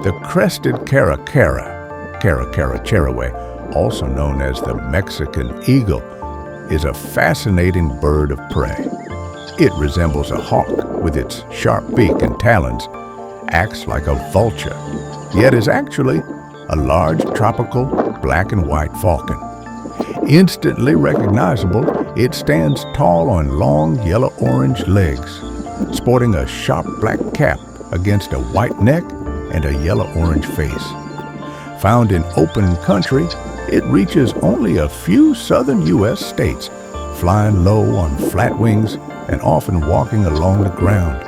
The Crested Caracara, cheriway, also known as the Mexican eagle, is a fascinating bird of prey. It resembles a hawk with its sharp beak and talons, acts like a vulture, yet is actually a large tropical black and white falcon. Instantly recognizable, it stands tall on long yellow-orange legs, sporting a sharp black cap against a white neck and a yellow-orange face. Found in open country, it reaches only a few southern U.S. states, flying low on flat wings and often walking along the ground.